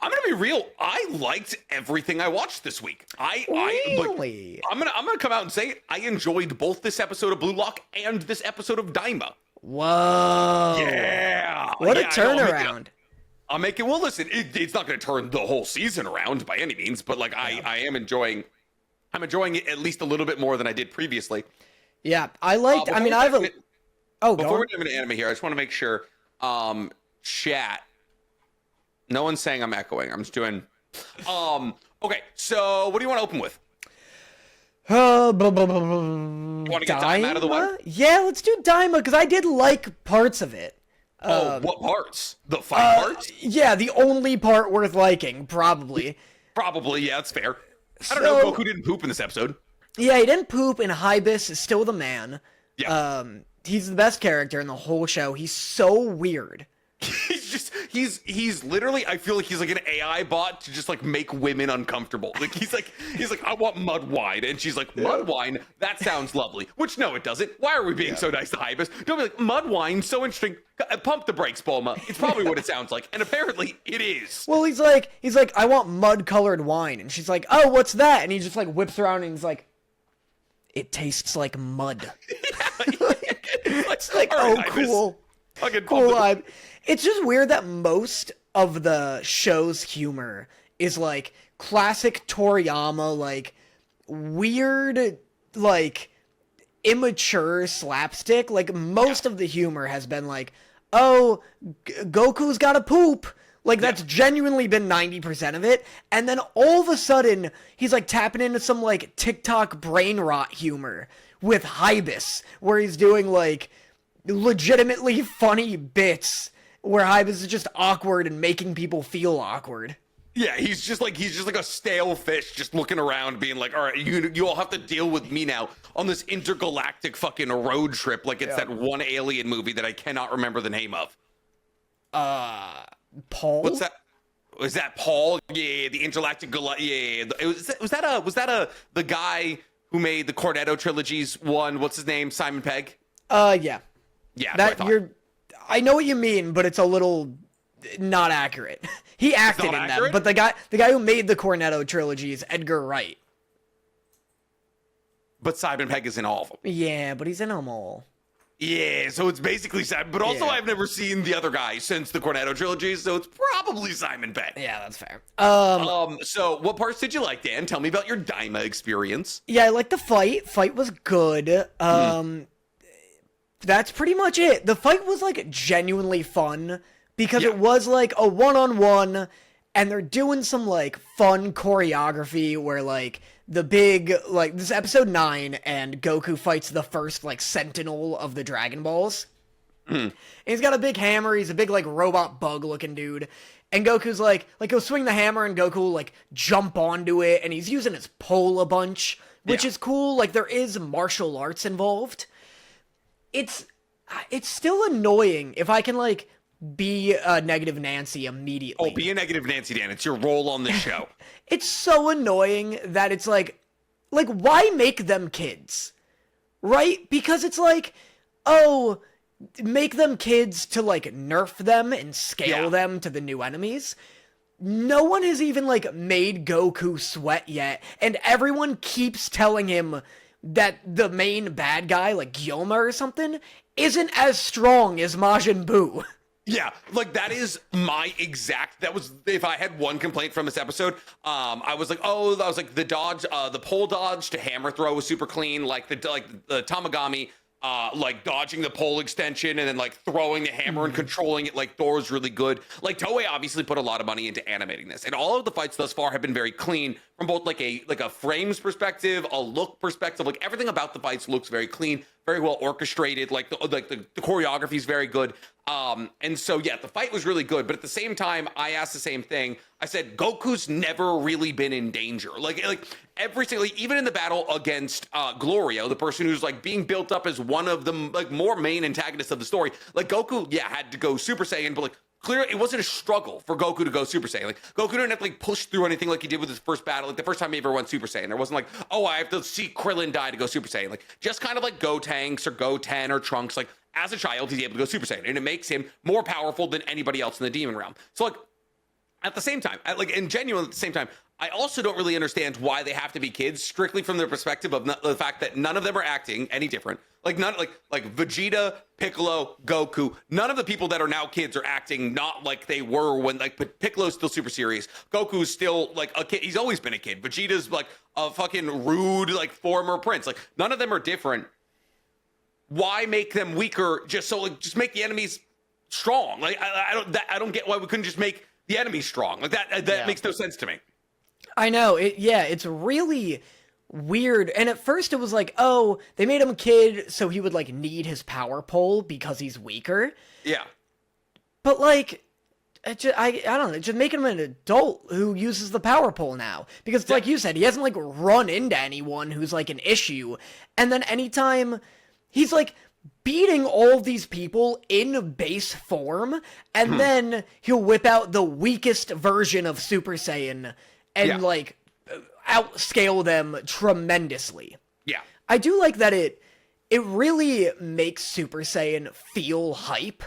I'm gonna be real. I liked everything I watched this week. Really? I'm gonna come out and say it. I enjoyed both this episode of Blue Lock and this episode of Daima. Whoa. Yeah. What a Yeah, turnaround. I'll make it. Well, listen, it's not going to turn the whole season around by any means, but like I am enjoying. I'm enjoying it at least a little bit more than I did previously. Yeah, I liked. I mean, I have a. Before we dive into anime here, I just want to make sure. Chat. No one's saying I'm echoing. I'm just doing. Okay, so what do you want to open with? You want to get Daima out of the way? Yeah, let's do Daima because I did like parts of it. What parts? The fight parts? Yeah, the only part worth liking, probably. Probably, yeah, that's fair. I don't know. Goku didn't poop in this episode. Yeah, he didn't poop, and Hibis is still the man. Yeah. He's the best character in the whole show. He's so weird. He's literally, I feel like he's like an AI bot to just like make women uncomfortable. Like he's like I want mud wine, and she's like, mud wine? That sounds lovely. Which no, it doesn't. Why are we being so nice to Hibis? Don't be like, mud wine, so interesting. Pump the brakes, Bulma. It's probably what it sounds like, and apparently it is. Well, he's like, I want mud-colored wine, and she's like, oh, what's that? And he just like whips around and he's like, it tastes like mud. It's like, oh, right, cool. Cool. It's just weird that most of the show's humor is like classic Toriyama, like weird, like immature slapstick. Like most of the humor has been like, oh, Goku's gotta poop. Like that's genuinely been 90% of it. And then all of a sudden he's like tapping into some like TikTok brain rot humor with Hibis, where he's doing like legitimately funny bits where Hibis is just awkward and making people feel awkward. Yeah, he's just like a stale fish just looking around being like, all right, you all have to deal with me now on this intergalactic fucking road trip like it's that one alien movie that I cannot remember the name of. Paul? What's that? Was that Paul? Yeah, the intergalactic yeah. Was that the guy who made the Cornetto trilogies one? What's his name? Simon Pegg? Yeah. Yeah, that I know what you mean, but it's a little not accurate. He acted in them, but the guy who made the Cornetto trilogy is Edgar Wright. But Simon Pegg is in all of them. Yeah, but he's in them all. Yeah, so it's basically Simon. But also, I've never seen the other guy since the Cornetto trilogy, so it's probably Simon Pegg. Yeah, that's fair. So what parts did you like, Dan? Tell me about your Daima experience. Yeah, I liked the fight. Fight was good. That's pretty much it. The fight was like genuinely fun because it was like a one-on-one, and they're doing some like fun choreography where like the big, like this is episode 9 and Goku fights the first like sentinel of the Dragon Balls. And he's got a big hammer. He's a big like robot bug looking dude. And Goku's like he'll swing the hammer and Goku will like jump onto it, and he's using his pole a bunch, which is cool. Like there is martial arts involved. It's still annoying if I can like be a negative Nancy immediately. Oh, be a negative Nancy, Dan. It's your role on the show. It's so annoying that it's like why make them kids? Right? Because it's like, oh, make them kids to like nerf them and scale them to the new enemies. No one has even like made Goku sweat yet, and everyone keeps telling him that the main bad guy, like Gyoma or something, isn't as strong as Majin Buu. Yeah, like that is my exact. That was if I had one complaint from this episode. I was like, the dodge, the pole dodge to hammer throw was super clean. Like the Tamagami, like dodging the pole extension and then like throwing the hammer and controlling it like Thor was really good. Like Toei obviously put a lot of money into animating this, and all of the fights thus far have been very clean from both like a frames perspective, a look perspective. Like everything about the fights looks very clean, very well orchestrated. Like the choreography is very good. And so, yeah, the fight was really good. But at the same time, I asked the same thing. I said, Goku's never really been in danger. Like every single, even in the battle against Glorio, the person who's like being built up as one of the like more main antagonists of the story. Like Goku, had to go Super Saiyan, but like clearly it wasn't a struggle for Goku to go Super Saiyan. Like Goku didn't have to like push through anything like he did with his first battle. Like the first time he ever went Super Saiyan, there wasn't like, oh, I have to see Krillin die to go Super Saiyan. Like just kind of like Gotenks or Goten or Trunks, like as a child, he's able to go Super Saiyan, and it makes him more powerful than anybody else in the Demon Realm. So, like, at the same time, and genuinely at the same time, I also don't really understand why they have to be kids, strictly from the perspective of the fact that none of them are acting any different. Like Vegeta, Piccolo, Goku, none of the people that are now kids are acting not like they were when, like, Piccolo's still super serious. Goku's still like a kid. He's always been a kid. Vegeta's like a fucking rude, like, former prince. Like, none of them are different. Why make them weaker? Just make the enemies strong. Like, I don't get why we couldn't just make the enemies strong. Like, that makes no sense to me. I know. It's really weird. And at first it was like, oh, they made him a kid so he would, like, need his power pole because he's weaker. Yeah. But, like, I don't know, just make him an adult who uses the power pole now. Because, like you said, he hasn't, like, run into anyone who's, like, an issue. And then anytime he's, like, beating all of these people in base form, and then he'll whip out the weakest version of Super Saiyan and, like, outscale them tremendously. Yeah. I do like that it really makes Super Saiyan feel hype.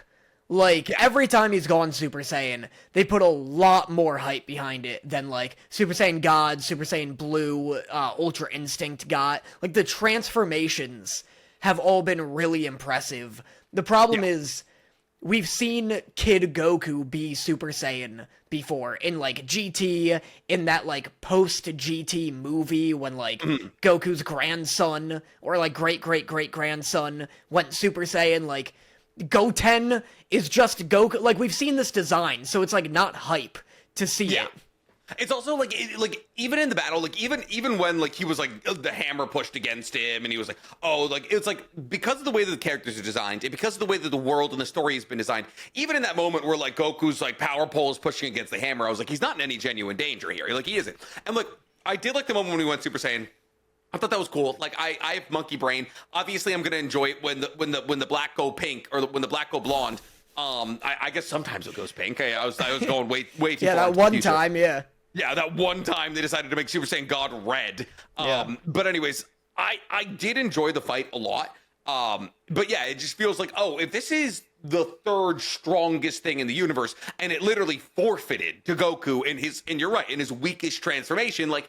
Like, every time he's gone Super Saiyan, they put a lot more hype behind it than, like, Super Saiyan God, Super Saiyan Blue, Ultra Instinct got. Like, the transformations have all been really impressive. The problem is, we've seen Kid Goku be Super Saiyan before in, like, GT, in that, like, post-GT movie when, like, Goku's grandson, or, like, great-great-great-grandson went Super Saiyan. Like, Goten is just Goku. Like, we've seen this design, so it's, like, not hype to see it. It's also like even in the battle, like even when, like, he was, like, the hammer pushed against him and he was like, oh, like, it's like, because of the way that the characters are designed and because of the way that the world and the story has been designed, even in that moment where, like, Goku's, like, power pole is pushing against the hammer, I was like, he's not in any genuine danger here. Like, he isn't. And, like, I did like the moment when he went Super Saiyan. I thought that was cool. Like, I have monkey brain. Obviously, I'm gonna enjoy it when the black go pink, or when the black go blonde. I guess sometimes it goes pink. I was going way too far. Yeah, that one time, yeah. Yeah, that one time they decided to make Super Saiyan God red. But anyways, I did enjoy the fight a lot. But yeah, it just feels like, oh, if this is the third strongest thing in the universe, and it literally forfeited to Goku in you're right, in his weakest transformation, like,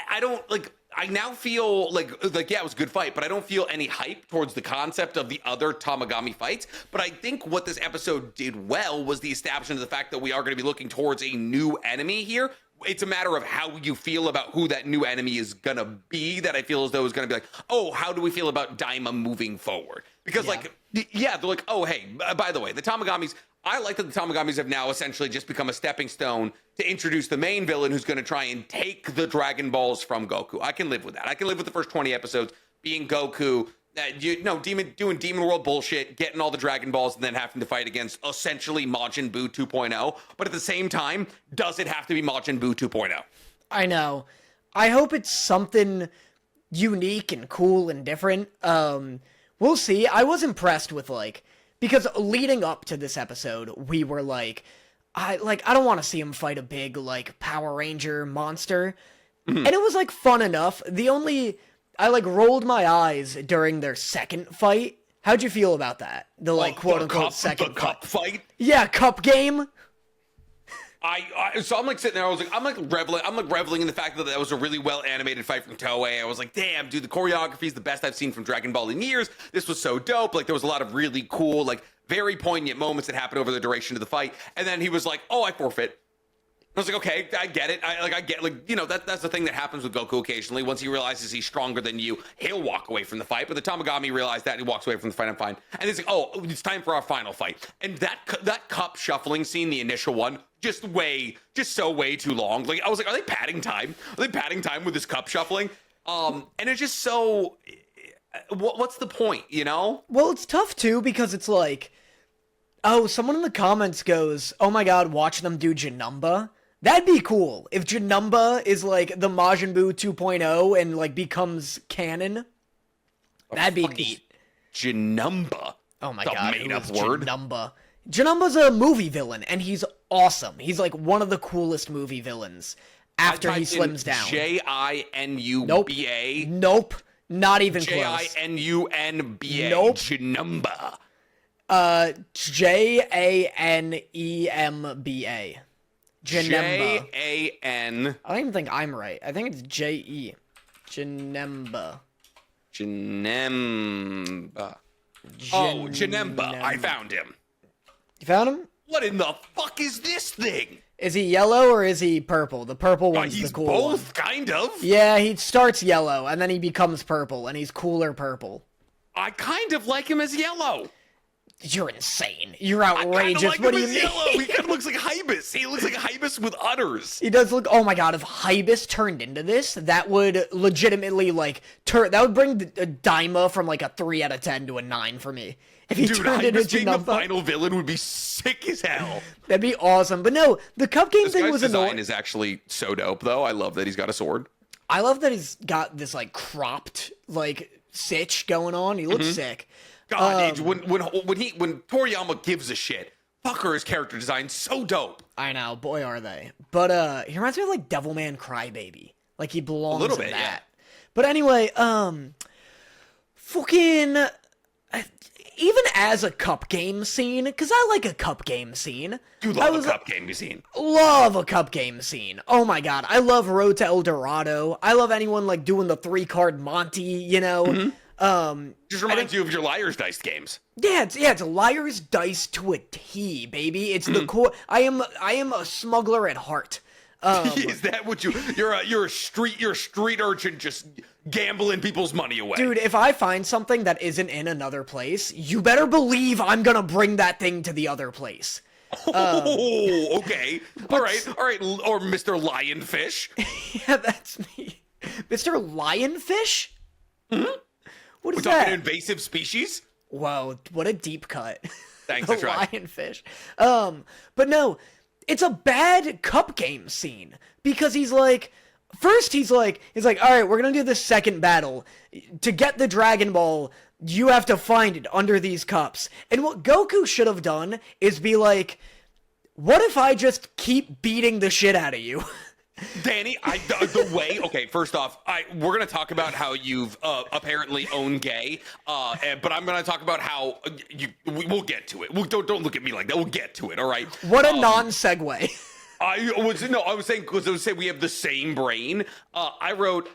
I don't, like, I now feel like yeah, it was a good fight, but I don't feel any hype towards the concept of the other Tamagami fights. But I think what this episode did well was the establishment of the fact that we are going to be looking towards a new enemy here. It's a matter of how you feel about who that new enemy is going to be, that I feel as though is going to be like, oh, how do we feel about Daima moving forward? Because, they're like, oh, hey, by the way, the Tamagamis, I like that the Tamagamis have now essentially just become a stepping stone to introduce the main villain who's going to try and take the Dragon Balls from Goku. I can live with that. I can live with the first 20 episodes being Goku, doing Demon World bullshit, getting all the Dragon Balls, and then having to fight against essentially Majin Buu 2.0. But at the same time, does it have to be Majin Buu 2.0? I know. I hope it's something unique and cool and different. We'll see. I was impressed with, like, because leading up to this episode, we were like, I don't want to see him fight a big, like, Power Ranger monster. And it was, like, fun enough. I, like, rolled my eyes during their second fight. How'd you feel about that? The, like, quote-unquote second cup fight? Yeah, cup game. So I'm, like, sitting there, I'm reveling in the fact that that was a really well animated fight from Toei. I was like, damn, dude, the choreography is the best I've seen from Dragon Ball in years. This was so dope. Like, there was a lot of really cool, like, very poignant moments that happened over the duration of the fight. And then he was like, oh, I forfeit. I was like, okay, I get it. That's the thing that happens with Goku occasionally. Once he realizes he's stronger than you, he'll walk away from the fight. But the Tamagami realized that, and he walks away from the fight. I'm fine. And he's like, oh, it's time for our final fight. And that cup shuffling scene, the initial one, just way too long. Like, I was like, are they padding time? Are they padding time with this cup shuffling? And it's just so. What's the point? You know? Well, it's tough too because it's like, oh, someone in the comments goes, oh my god, watch them do Janemba. That'd be cool if Janemba is like the Majin Buu 2.0 and like becomes canon. That'd be neat. Janemba. Oh my god, made up word. Janemba. Janemba's a movie villain and he's awesome. He's like one of the coolest movie villains after he slims down. Januba. Nope. Not even close. Januba. Nope. Janemba. Janemba. Janemba. Jan. I don't even think I'm right. I think it's J-E. Janemba. Janemba. Oh, Janemba. I found him. You found him? What in the fuck is this thing? Is he yellow or is he purple? The purple one's He's the cool both, one. kind of. Yeah, he starts yellow, and then he becomes purple, and he's cooler purple. I kind of like him as yellow. You're insane. You're outrageous. I kinda like What do him you as mean? yellow. He kind of looks like Hybis. He looks like Hybis with udders. He does look. Oh my god! If Hybis turned into this, that would legitimately like turn. That would bring Daima from like a 3 out of 10 to a 9 for me. If he Dude, turned into Hybis being the Janemba, final villain would be sick as hell. that'd be awesome. But no, the cup game This thing guy's was design annoying. is actually so dope, though. I love that he's got a sword. I love that he's got this like cropped like sitch going on. He looks sick. God, when Toriyama gives a shit, fucker, his character design so dope. I know, boy, are they. But he reminds me of like Devilman Crybaby. Like he belongs little in bit, that. yeah. But anyway, fucking even as a cup game scene, because I like a cup game scene. You love a cup game scene. Love a cup game scene. Oh my god, I love Road to El Dorado. I love anyone like doing the 3-card Monty, you know. Just reminds you of your Liar's Dice games. Yeah, it's Liar's Dice to a T, baby. It's the core. I am a smuggler at heart. Is that what you're a street urchin just gambling people's money away? Dude, if I find something that isn't in another place, you better believe I'm gonna bring that thing to the other place. Oh, okay. All right. Or Mr. Lionfish. Yeah, that's me. Mr. Lionfish? What is We're talking that? invasive species? Whoa, what a deep cut. Thanks, The I tried. lionfish. But no, it's a bad cup game scene because he's like, first he's like, all right, we're gonna do the second battle. To get the Dragon Ball, you have to find it under these cups. And what Goku should have done is be like, what if I just keep beating the shit out of you? Danny, the way. Okay, first off, we're gonna talk about how you've apparently owned gay, but I'm gonna talk about how we'll get to it. Don't look at me like that. We'll get to it. All right. What a non-segue. I was saying because I was saying we have the same brain. I wrote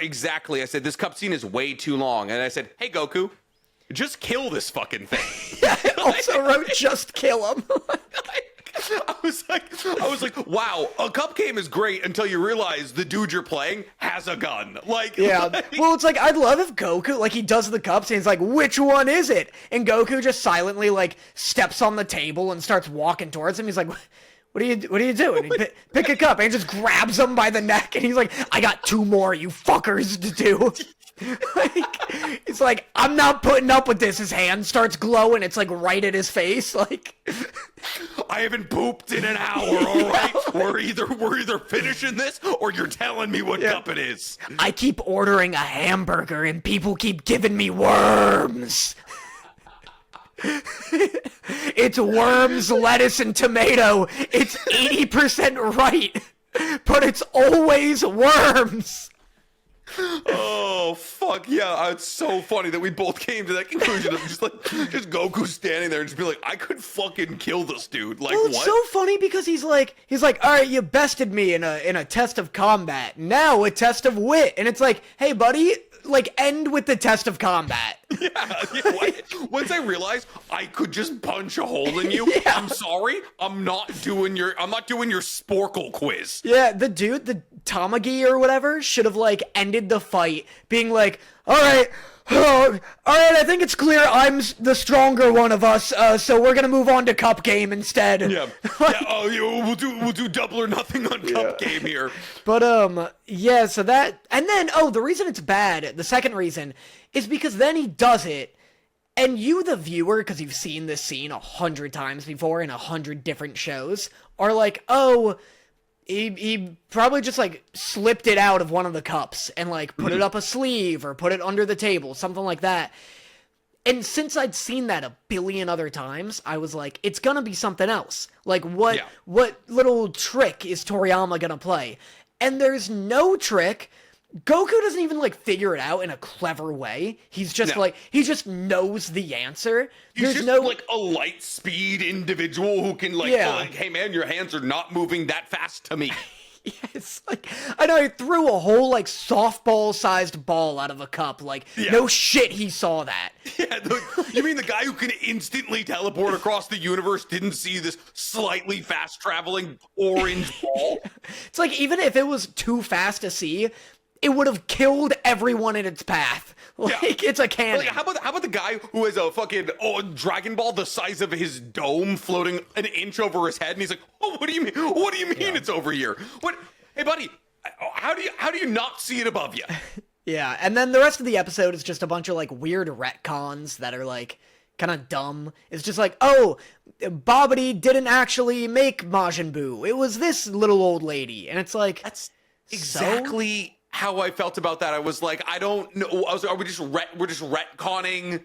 exactly. I said this cup scene is way too long, and I said, hey Goku, just kill this fucking thing. Yeah, I also wrote just kill him. I was like, wow, a cup game is great until you realize the dude you're playing has a gun. Yeah. Well, it's like, I'd love if Goku, like, he does the cups and he's like, which one is it? And Goku just silently, like, steps on the table and starts walking towards him. He's like, what are you doing? And he pick a cup and he just grabs him by the neck and he's like, I got 2 more, you fuckers, to do. It's like, I'm not putting up with this. His hand starts glowing. It's like right at his face. Like, I haven't pooped in an hour. All right, we're either finishing this or you're telling me what cup it is. I keep ordering a hamburger and people keep giving me worms. It's worms, lettuce, and tomato. It's 80% right, but it's always worms. Oh fuck yeah! It's so funny that we both came to that conclusion of just Goku standing there and just be like, I could fucking kill this dude. Like, well, it's what? so funny because he's like, all right, you bested me in a test of combat. Now a test of wit, and it's like, hey buddy, like end with the test of combat. Yeah. Once I realized I could just punch a hole in you, Yeah. I'm sorry, I'm not doing your Sporkle quiz. Yeah, the dude, the Tamagi or whatever, should have like ended the fight being like, all right, I think it's clear I'm the stronger one of us, so we're gonna move on to cup game instead. Yeah. We'll do double or nothing on cup game here. But yeah, so that, and then the reason it's bad, the second reason, is because then he does it, and you, the viewer, because you've seen this scene 100 times before in 100 different shows, are like, oh, he probably just like slipped it out of one of the cups and like put it up a sleeve or put it under the table, something like that. And since I'd seen that a billion other times, I was like, it's gonna be something else. Like, what little trick is Toriyama gonna play? And there's no trick Goku doesn't even like figure it out in a clever way. He's just like he just knows the answer. He's There's just no like a light speed individual who can like, hey man, your hands are not moving that fast to me. Yes, like I know he threw a whole like softball-sized ball out of a cup. Like no shit, he saw that. Yeah, you mean the guy who can instantly teleport across the universe didn't see this slightly fast-traveling orange ball? It's like even if it was too fast to see, it would have killed everyone in its path. Like it's a cannon. Like, how about the guy who has a fucking Dragon Ball the size of his dome floating an inch over his head, and he's like, "Oh, what do you mean? What do you mean it's over here? What? Hey, buddy, how do you not see it above you?" Yeah, and then the rest of the episode is just a bunch of like weird retcons that are like kind of dumb. It's just like, oh, Babidi didn't actually make Majin Buu. It was this little old lady, and it's like that's exactly how I felt about that. I was like, I don't know. Are we just we're just retconning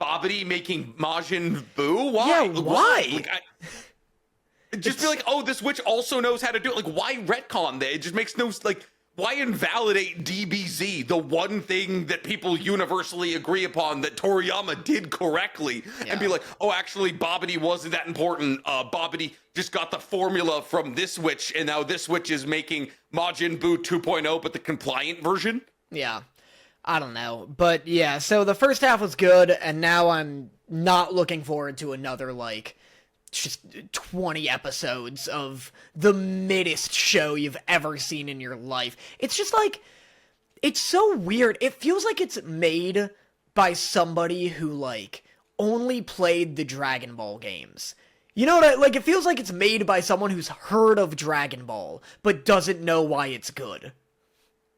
Babidi making Majin Buu? Why? Yeah, why? Like, just be like, oh, this witch also knows how to do it. Like, why retcon that? It just makes no like. Why invalidate DBZ, the one thing that people universally agree upon that Toriyama did correctly, and be like, oh, actually, Babidi wasn't that important. Babidi just got the formula from this witch, and now this witch is making Majin Buu 2.0, but the compliant version? Yeah. I don't know. But yeah, so the first half was good, and now I'm not looking forward to another, like, just 20 episodes of the middest show you've ever seen in your life. It's just like, it's so weird. It feels like it's made by somebody who, like, only played the Dragon Ball games. You know what like, it feels like it's made by someone who's heard of Dragon Ball, but doesn't know why it's good.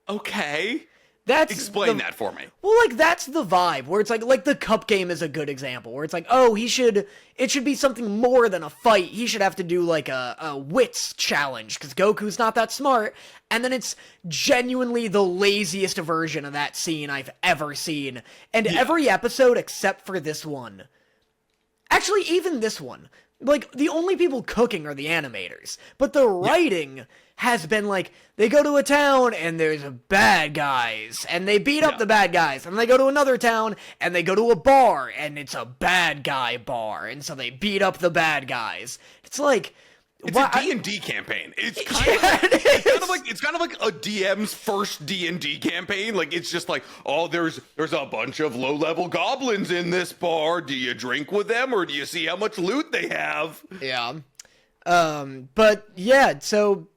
Okay. Explain that for me. Well, like, that's the vibe, where it's like the Cup game is a good example, where it's like, oh, it should be something more than a fight. He should have to do, like, a wits challenge, because Goku's not that smart, and then it's genuinely the laziest version of that scene I've ever seen. And every episode except for this one, actually, even this one, like, the only people cooking are the animators, but the writing has been like, they go to a town and there's bad guys and they beat up the bad guys, and they go to another town and they go to a bar and it's a bad guy bar, and so they beat up the bad guys. It's like, it's a D&D campaign. It's kind of like a DM's first D&D campaign. Like, it's just like, oh, there's a bunch of low-level goblins in this bar. Do you drink with them, or do you see how much loot they have? Yeah. But yeah, so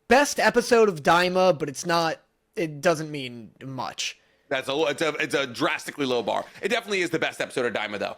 best episode of Daima, but it doesn't mean much. It's a drastically low bar. It definitely is the best episode of Daima, though.